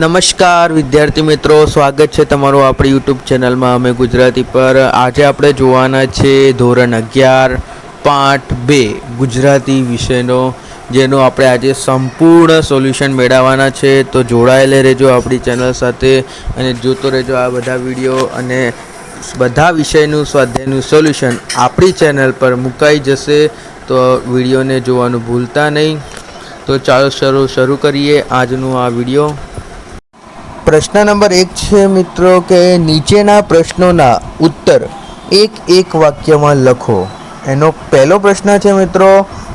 નમસ્કાર વિદ્યાર્થી મિત્રો, સ્વાગત છે તમારું આપણી યુટ્યુબ ચેનલમાં અમે ગુજરાતી પર. આજે આપણે જોવાના છે ધોરણ 11 પાઠ 2 ગુજરાતી વિષયનો, જેનો આપણે આજે સંપૂર્ણ સોલ્યુશન મેળવવાના છે. તો જોડાયેલે રહેજો આપણી ચેનલ સાથે અને જોતો રહેજો આ બધા વિડીયો, અને બધા વિષયનું સ્વાધ્યાયનું સોલ્યુશન આપણી ચેનલ પર મુકાઈ જશે. તો વિડીયોને જોવાનું ભૂલતા નહીં. તો ચાલો શરૂ કરીએ આજનું આ વિડીયો. પ્રશ્ન નંબર 1 છે મિત્રો કે નીચેના પ્રશ્નોના ઉત્તર એક વાક્યમાં લખો. એનો પહેલો પ્રશ્ન છે મિત્રો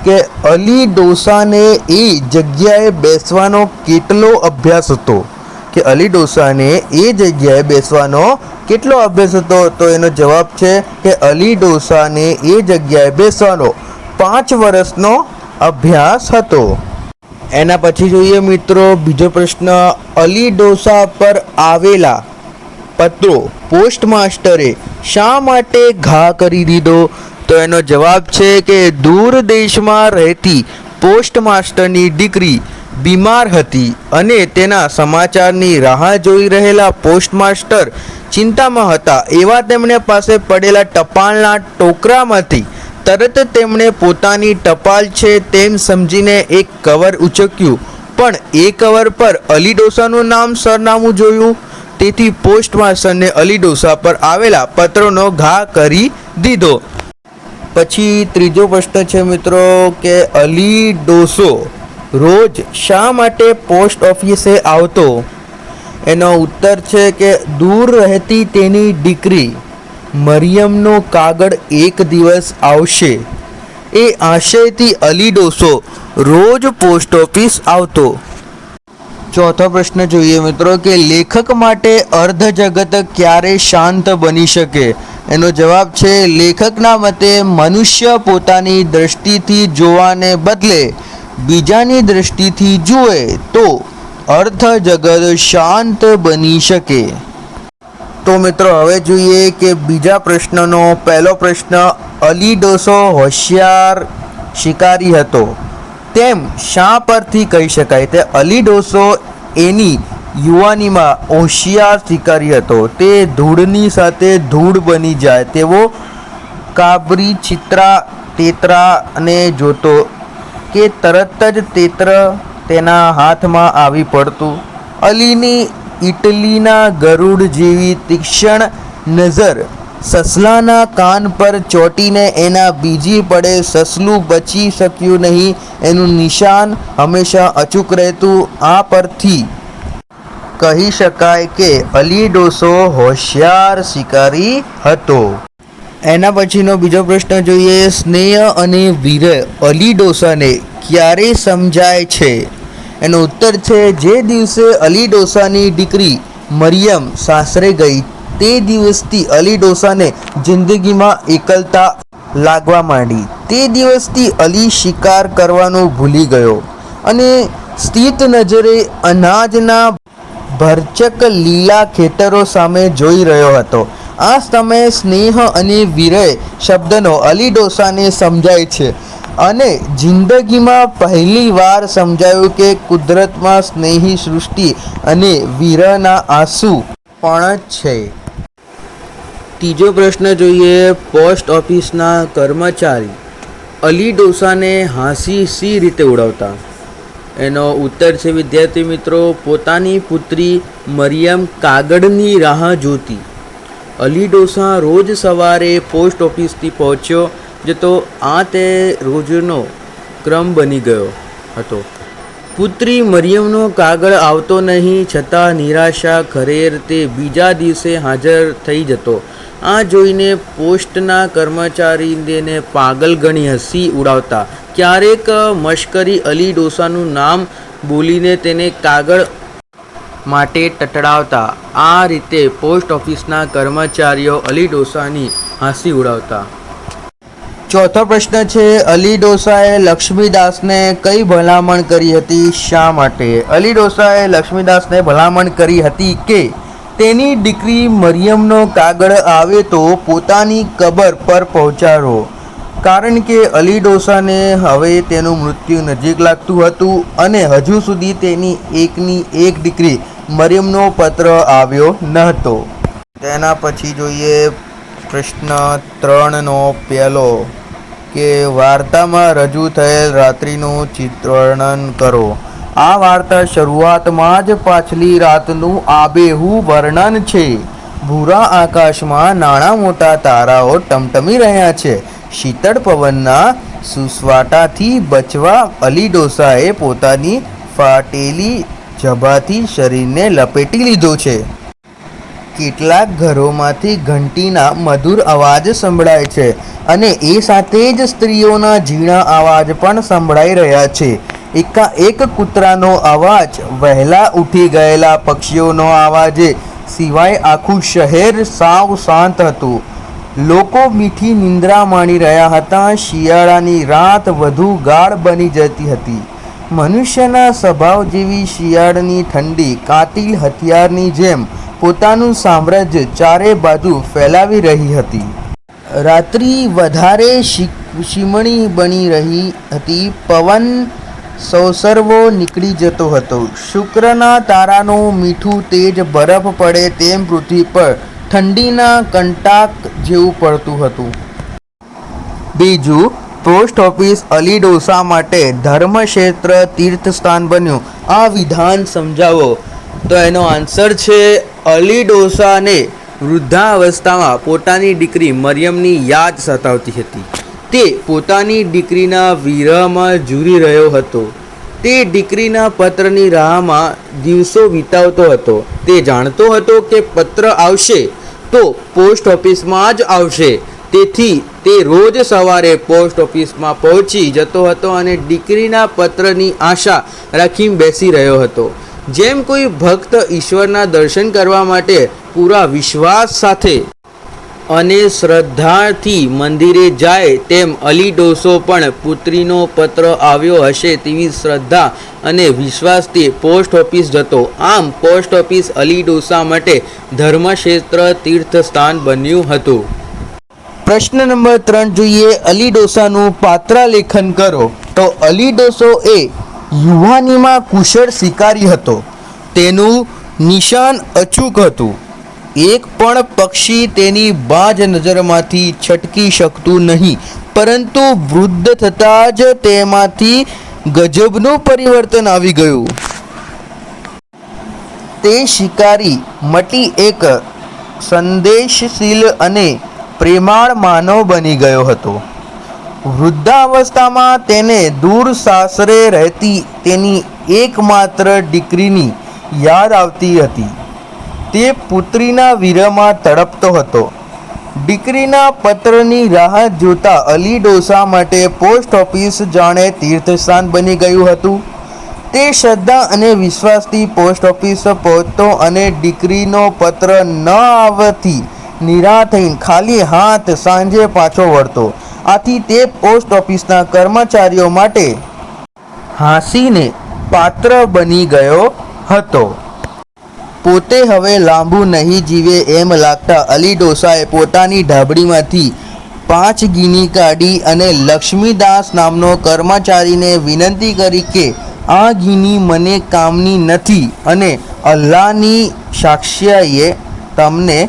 કે અલી ડોસાને એ જગ્યાએ બેસવાનો કેટલો અભ્યાસ હતો? કે અલી ડોસાને એ જગ્યાએ બેસવાનો કેટલો અભ્યાસ હતો? તો એનો જવાબ છે કે અલી ડોસાને એ જગ્યાએ બેસવાનો 5 વર્ષનો અભ્યાસ હતો. એના પછી જોઈએ મિત્રો બીજો પ્રશ્ન, અલી ડોસા પર આવેલા પત્રો પોસ્ટ માસ્ટરે શા માટે ઘા કરી દીધો? તો એનો જવાબ છે કે દૂર દેશમાં રહેતી પોસ્ટ માસ્ટરની દીકરી બીમાર હતી અને તેના સમાચારની રાહ જોઈ રહેલા પોસ્ટ માસ્ટર ચિંતામાં હતા. એવા તેમણે પાસે પડેલા ટપાલના ટોકરામાંથી તરત તેમણે પોતાની ટપાલ છે તેમ સમજીને એક કવર ઉચક્યું, પણ એ કવર પર અલી ડોસાનું નામ સરનામું જોયું. તેથી પોસ્ટ માસ્ટરને અલી ડોસા પર આવેલા પત્રોનો ઘા કરી દીધો. પછી ત્રીજો પ્રશ્ન છે મિત્રો કે અલી ડોસો રોજ શા માટે પોસ્ટ ઓફિસે આવતો? એનો ઉત્તર છે કે દૂર રહેતી તેની દીકરી મરિયમનો કાગળ એક દિવસ આવશે, એ આશયથી અલી ડોસો રોજ પોસ્ટ ઓફિસ આવતો. ચોથો પ્રશ્ન જોઈએ મિત્રો કે લેખક માટે અર્ધ જગત ક્યારે શાંત બની શકે? એનો જવાબ છે લેખકના મતે મનુષ્ય પોતાની દ્રષ્ટિથી જોવાને બદલે બીજાની દ્રષ્ટિથી જુએ તો અર્ધ જગત શાંત બની શકે. તો મિત્રો હવે જોઈએ કે બીજા પ્રશ્નનો પહેલો પ્રશ્ન, અલી ડોસો હોશિયાર શિકારી હતો તેમ શા પરથી કહી શકાય? તે અલી ડોસો એની યુવાનીમાં હોશિયાર શિકારી હતો. તે ધૂળની સાથે ધૂળ બની જાય તેવો કાબરી તેતરાને જોતો કે તરત જ તેત્ર તેના હાથમાં આવી પડતું. અલીની ઇટલીના ગરુડ જેવી તીક્ષ્ણ નજર સસલાના કાન પર ચોંટીને એના બીજી પડે સસલું બચી શક્યું નહીં એનું નિશાન હંમેશા અચૂક રહેતું. આ પરથી કહી શકાય કે અલી ડોસો હોશિયાર શિકારી હતો. એના પછીનો બીજો પ્રશ્ન જોઈએ, સ્નેહ અને વીર અલી ડોસાને ક્યારે સમજાય છે? એનો ઉત્તર છે જે દિવસે અલી ડોસાની દીકરી મરિયમ સાસરે ગઈ તે દિવસથી અલી ડોસાને જિંદગીમાં એકલતા લાગવા માંડી. તે દિવસથી અલી શિકાર કરવાનું ભૂલી ગયો અને સ્થિત નજરે અનાજના ભરચક લીલા ખેતરો સામે જોઈ રહ્યો હતો. આ સમયે સ્નેહ અને વીરય શબ્દનો અલી ડોસાને સમજાય છે અને જિંદગીમાં પહેલી વાર સમજાયું કે કુદરતમાં સ્નેહી સૃષ્ટિ અને વીરના આંસુ પણ છે. ત્રીજો પ્રશ્ન જોઈએ, પોસ્ટ ઓફિસના કર્મચારી અલી ડોસાને હાંસી સી રીતે ઉડાવતા? એનો ઉત્તર છે વિદ્યાર્થી મિત્રો, પોતાની પુત્રી મરિયમ કાગળની રાહ જોતી. અલી ડોસા રોજ સવારે પોસ્ટ ઓફિસથી પહોંચ્યો જતો. આ તે રોજનો ક્રમ બની ગયો હતો. પુત્રી મરિયમનો કાગળ આવતો નહીં છતાં નિરાશા ખરેર તે બીજા દિવસે હાજર થઈ જતો. આ જોઈને પોસ્ટના કર્મચારીને પાગલ ગણી હસી ઉડાવતા. ક્યારેક મશ્કરી અલી ડોસાનું નામ બોલીને તેને કાગળ માટે ટટડાવતા. આ રીતે પોસ્ટ ઓફિસના કર્મચારીઓ અલી ડોસાની હાંસી ઉડાવતા. ચોથો પ્રશ્ન છે, અલી ડોસાએ લક્ષ્મીદાસને કઈ ભલામણ કરી હતી? શા માટે? અલી ડોસાએ લક્ષ્મીદાસને ભલામણ કરી હતી કે તેની દીકરી મરિયમનો કાગળ આવે તો પોતાની કબર પર પહોંચાડો, કારણ કે અલી ડોસાને હવે તેનું મૃત્યુ નજીક લાગતું હતું અને હજુ સુધી તેની એકની એક દીકરી મરિયમનો પત્ર આવ્યો ન હતો. તેના પછી જોઈએ પ્રશ્ન 3નો પહેલો કે વાર્તામાં રજૂ થયેલ રાત્રિનું ચિત્રણ કરો. આ વાર્તા શરૂઆતમાં જ પાછલી રાતનું આબેહૂબ વર્ણન છે. ભૂરા આકાશમાં નાના મોટા તારાઓ ટમટમી રહ્યા છે. શીતળ પવનના સુસવાટાથી બચવા અલી ડોસાએ પોતાની ફાટેલી જભાથી શરીરને લપેટી લીધું છે. કેટલાક ઘરોમાંથી ઘંટીના મધુર અવાજ સંભળાય છે અને એ સાથે જ સ્ત્રીઓના ઝીણા અવાજ પણ સંભળાઈ રહ્યા છે. એકાએક કૂતરાનો અવાજ, વહેલા ઉઠી ગયેલા પક્ષીઓનો અવાજે સિવાય આખું શહેર સાવ શાંત હતું. લોકો મીઠી નિંદ્રા માણી રહ્યા હતા. શિયાળાની રાત વધુ ગાઢ બની જતી હતી. મનુષ્યના સ્વભાવ જેવી શિયાળાની ઠંડી કાતિલ હથિયારની જેમ પોતાનું સામ્રાજ્ય ચારે બાજુ ફેલાવી રહી હતી. રાત્રિ વધારે શીમણી બની રહી હતી. પવન સોસરવો નીકળી જતો હતો. શુક્રના તારાનું મીઠું તેજ બરફ પડે તેમ પૃથ્વી પર ઠંડીના કંટાક જેવું પડતું હતું. બીજું, પોસ્ટ ઓફિસ અલી ડોસા માટે ધર્મક્ષેત્ર તીર્થસ્થાન બન્યું. આ વિધાન સમજાવો. તો એનો આન્સર છે અલી ડોસાને વૃદ્ધાવસ્થામાં પોતાની દીકરી મરિયમની યાદ સતાવતી હતી. તે પોતાની દીકરીના વિરહમાં ઝૂરી રહ્યો હતો. તે દીકરીના પત્રની રાહમાં દિવસો વિતાવતો હતો. તે જાણતો હતો કે પત્ર આવશે તો પોસ્ટ ઓફિસમાં જ આવશે. તેથી તે રોજ સવારે પોસ્ટ ઓફિસમાં પહોંચી જતો હતો અને દીકરીના પત્રની આશા રાખી બેસી રહ્યો હતો. જેમ કોઈ ભક્ત ઈશ્વરના દર્શન કરવા માટે પૂરા વિશ્વાસ સાથે અને શ્રદ્ધાથી મંદિરે જાય તેમ અલી ડોસો પણ પુત્રીનો પત્ર આવ્યો હશે તેવી શ્રદ્ધા અને વિશ્વાસથી પોસ્ટ ઓફિસ જતો. આમ પોસ્ટ ઓફિસ અલી ડોસા માટે ધર્મક્ષેત્ર તીર્થસ્થાન બન્યું હતું. પ્રશ્ન નંબર 3 જોઈએ. અલી ડોસાનું પાત્રાલેખન કરો. તો અલી ડોસો એ યુવાનીમાં કુશળ શિકારી હતો. તેનું નિશાન અચૂક હતું. એક પણ પક્ષી તેની બાજ નજરમાંથી છટકી શકતું નહીં. પરંતુ વૃદ્ધ થતાં જ તેમાંથી ગજબનું પરિવર્તન આવી ગયું. તે શિકારી મટી એક સંદેશશીલ અને પ્રેમાળ માનવ બની ગયો હતો. વૃદ્ધાવસ્થામાં તેને દૂર સાસરે રહેતી તેની એકમાત્ર દીકરીની યાદ આવતી હતી. તે પુત્રીના વિરહમાં તડપતો હતો. દીકરીના પત્રની રાહ જોતા અલી ડોસા માટે પોસ્ટ ઓફિસ જાણે તીર્થસ્થાન બની ગયું હતું. તે શ્રદ્ધા અને વિશ્વાસથી પોસ્ટ ઓફિસ પહોંચતો અને દીકરીનો પત્ર ન આવવાથી નિરાશ થઈને ખાલી હાથ સાંજે પાછો વળતો. આથી તે પોસ્ટ ઓફિસના કર્મચારીઓ માટે હાંસીને પાત્ર બની ગયો હતો. પોતે હવે લાંબુ નહીં જીવે એમ લાગતા અલી ડોસાએ પોતાની ઢાબડીમાંથી 5 ગીની કાઢી અને લક્ષ્મીદાસ નામનો કર્મચારીને વિનંતી કરી કે આ ગીની મને કામની નથી અને અલ્લાહની સાક્ષીએ તમને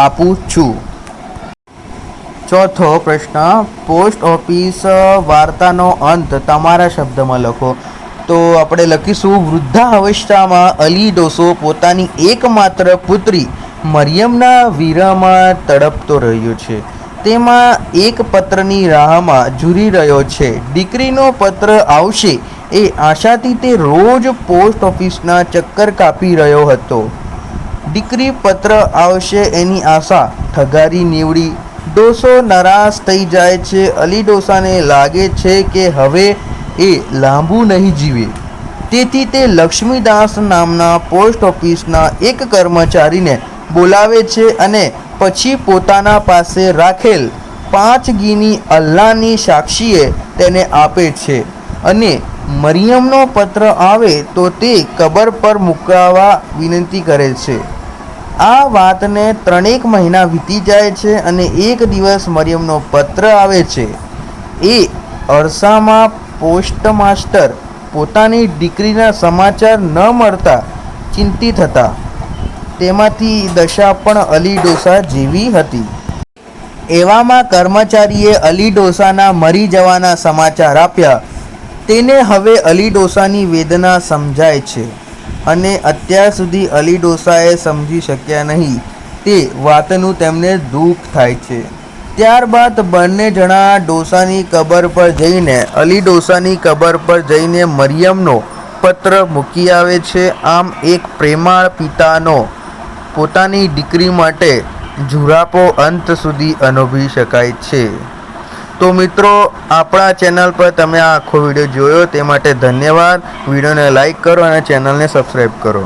આપું છું. ચોથો પ્રશ્ન, પોસ્ટ ઓફિસ વાર્તાનો અંત તમારા શબ્દમાં લખો. તો આપણે લખીશું, વૃદ્ધાવસ્થામાં અલી ડોસો પોતાની એકમાત્ર પુત્રી મરિયમના વિરહમાં તડપતો રહ્યો છે. તેમાં એક પત્રની રાહમાં ઝૂરી રહ્યો છે. દીકરીનો પત્ર આવશે એ આશાથી તે રોજ પોસ્ટ ઓફિસના ચક્કર કાપી રહ્યો હતો. દીકરી પત્ર આવશે એની આશા ઠગારી નીવડી. ડોસો નારાજ થઈ જાય છે. અલી ડોસાને લાગે છે કે હવે એ લાંબુ નહીં જીવે. તેથી તે લક્ષ્મીદાસ નામના પોસ્ટ ઓફિસના એક કર્મચારીને બોલાવે છે અને પછી પોતાના પાસે રાખેલ 5 ગીની અલ્લાહની સાક્ષીએ તેને આપે છે અને મરિયમનો પત્ર આવે તો તે કબર પર મુકાવવા વિનંતી કરે છે. આ વાતને 3 મહિના વીતી જાય છે અને એક દિવસ મરિયમનો પત્ર આવે છે. એ અરસામાં પોસ્ટમાસ્ટર પોતાની દીકરીના સમાચાર ન મળતા ચિંતિત હતા. તેમાંથી દશા પણ અલી ડોસા જેવી હતી. એવામાં કર્મચારીએ અલી ડોસાના મરી જવાના સમાચાર આપ્યા. તેને હવે અલી ડોસાની વેદના સમજાય છે અને અત્યાર સુધી અલી ડોસાએ સમજી શક્યા નહીં તે વાતનું તેમને દુઃખ થાય છે. ત્યારબાદ બંને જણા ડોસાની કબર પર જઈને અલી ડોસાની કબર પર જઈને મરિયમનો પત્ર મૂકી આવે છે. આમ એક પ્રેમાળ પિતાનો પોતાની દીકરી માટે ઝુરાપો અંત સુધી અનુભવી શકાય છે. તો મિત્રો, આપણા ચેનલ પર તમે આ આખો વિડીયો જોયો તે માટે ધન્યવાદ. વિડીયોને લાઈક કરો અને ચેનલને સબસ્ક્રાઈબ કરો.